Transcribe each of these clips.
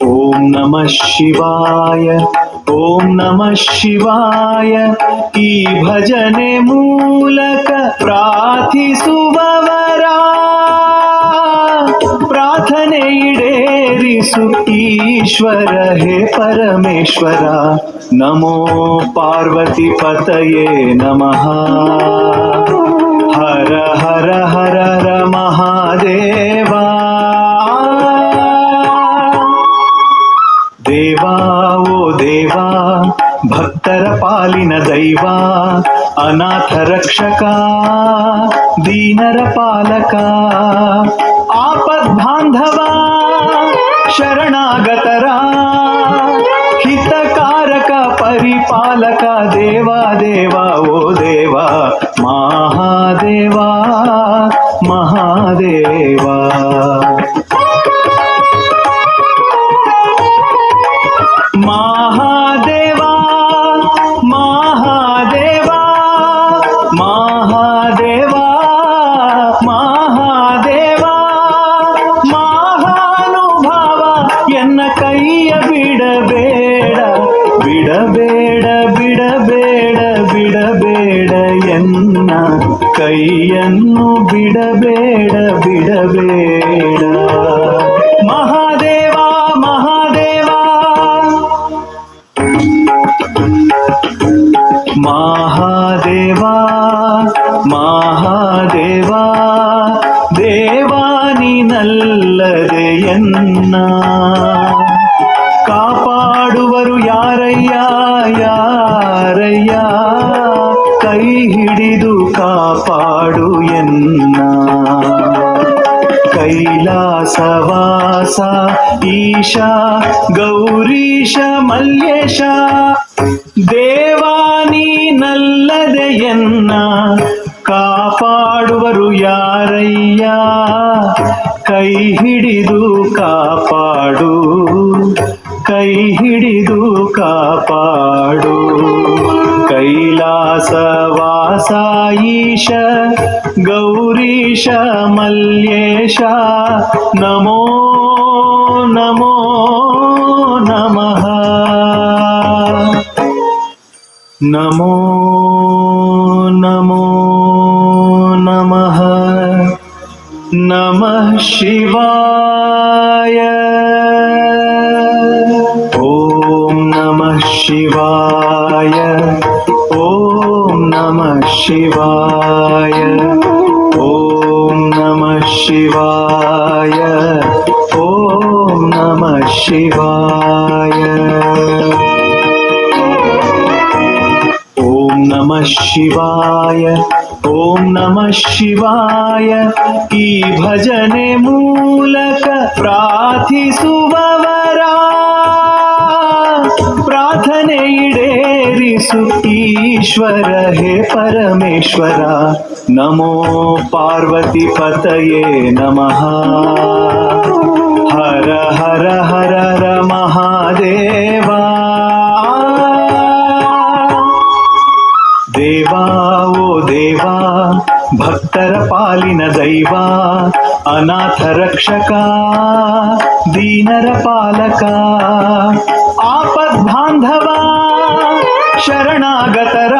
ಓಂ ನಮಃ ಶಿವಾಯ ಓಂ ನಮಃ ಶಿವಾಯ ಈ ಭಜನೆ ಮೂಲಕ ಪ್ರಾರ್ಥಿಸುವವರ ಪ್ರಾರ್ಥನೆ ಈಡೇರಿಸು ಈಶ್ವರ ಹೇ ಪರಮೇಶ್ವರ. ನಮೋ ಪಾರ್ವತಿ ಪತಯೇ ನಮಃ. ಹರ ಹರ ಹರ ಹರ ಮಹಾದೇವ. ದೇವಾ ಓ ದೇವಾ ಭಕ್ತರ ಪಾಲಿನ ದೈವ, ಅನಾಥ ರಕ್ಷಕ ದೀನರ ಪಾಲಕ, ಆಪದ್ ಬಾಂಧವ ಶರಣಾಗತರ ಹಿತಕಾರಕ ಪರಿಪಾಲಕ. ದೇವಾ ದೇವಾ ಓ ದೇವಾ ಮಹಾದೇವಾ ಮಹಾದೇವಾ. ಮಹಾದೇವಾ ಮಹಾದೇವಾ ಮಹಾದೇವಾ ಮಹಾದೇವಾ ಮಹಾನುಭಾವ ಎನ್ನ ಕೈಯ ಬಿಡಬೇಡ ಬಿಡಬೇಡ ಬಿಡಬೇಡ ಬಿಡಬೇಡ ಎನ್ನ ಕೈಯನ್ನು ಬಿಡಬೇಡ ಬಿಡಬೇಡ. ಮಹಾದೇವಾ ಮಹಾದೇವಾ ಮಹಾದೇವಾ ಮಹಾದೇವಾ ದೇವಾ ನೀನಲ್ಲದೆ ಎನ್ನ ಕಾಪಾಡುವರು ಯಾರಯ್ಯ ಯಾರಯ್ಯ. ಕೈ ಹಿಡಿದು ಕಾಪಾಡು ಎನ್ನ ಕೈಲಾಸವಾಸ ಈಶ ಗೌರೀಶ ಮಲ್ಲೇಶ. ದೇವಾ ನೀನಲ್ಲದೆ ಎನ್ನ ಕಾಪಾಡುವರು ಯಾರಯ್ಯ. ಕೈ ಹಿಡಿದು ಕಾಪಾಡು ಕೈ ಹಿಡಿದು ಕಾಪಾಡು. ಕೈಲಾಸವಾಸ ಈಶ ಗೌರೀಶ ಮಲ್ಲೇಶ. ನಮೋ ನಮೋ ನಮಃ. ನಮೋ ನಮೋ ನಮಃ. ನಮಃ ಶಿವಾಯ. ಓಂ ನಮಃ ಶಿವಾಯ ಓಂ ನಮಃ ಶಿವಾಯ ಓಂ ನಮಃ ಶಿವಾಯ ಓಂ ನಮಃ ಶಿವಾಯ. ಓಂ ನಮಃ ಶಿವಾಯ ಓಂ ನಮಃ ಶಿವಾಯ ಈ ಭಜನೆ ಮೂಲಕ ಪ್ರಾರ್ಥಿಸುವವರ ಪ್ರಾರ್ಥನೆ ಈಡೇರಿಸು ಈಶ್ವರ ಹೇ ಪರಮೇಶ್ವರ. ನಮೋ ಪಾರ್ವತಿ ಪತಯೇ ನಮಃ. ಹರ ಹರ ಹರ ಹರ ಮಹಾದೇವ. ದೇವಾ ಓ ದೇವಾ ಭಕ್ತರ ಪಾಲಿನ ದೈವ, ಅನಾಥ ರಕ್ಷಕ ದೀನರ ಪಾಲಕ, ಆಪದ್ ಬಾಂಧವ ಶರಣಾಗತರ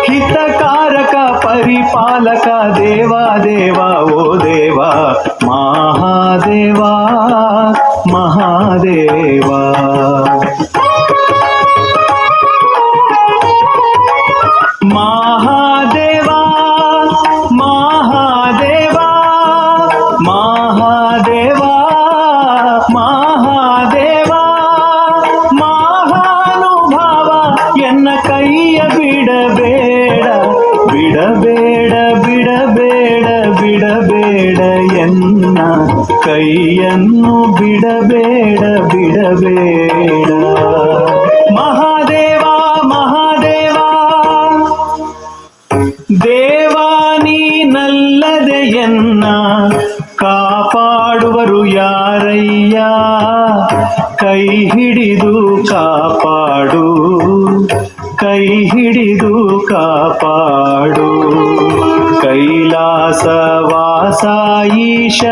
ಹಿತಕಾರಕ ಪರಿಪಾಲಕ. ದೇವಾ ದೇವಾ ಓ ದೇವಾ ಮಹಾದೇವಾ ಮಹಾದೇವಾ. ಮಹಾದೇವಾ ಮಹಾದೇವಾ ಮಹಾದೇವಾ ಮಹಾದೇವಾ ಮಹಾನುಭಾವ ಎನ್ನ ಕೈಯ ಬಿಡಬೇಡ ಬಿಡಬೇಡ ಬಿಡಬೇಡ ಬಿಡಬೇಡ ಎನ್ನ ಕೈಯನ್ನು ಬಿಡಬೇಡ ಬಿಡಬೇಡ. ಮಹಾದೇವಾ ಮಹಾದೇವಾ ದೇವಾ ನೀನಲ್ಲದೆ ಎನ್ನ ಕಾಪಾಡುವರು ಯಾರಯ್ಯ. ಕೈ ಹಿಡಿದು ಕಾಪಾಡು ಕೈ ಹಿಡಿದು ಕಾಪಾಡು. ಕೈಲಾಸವಾಸ ಈಶ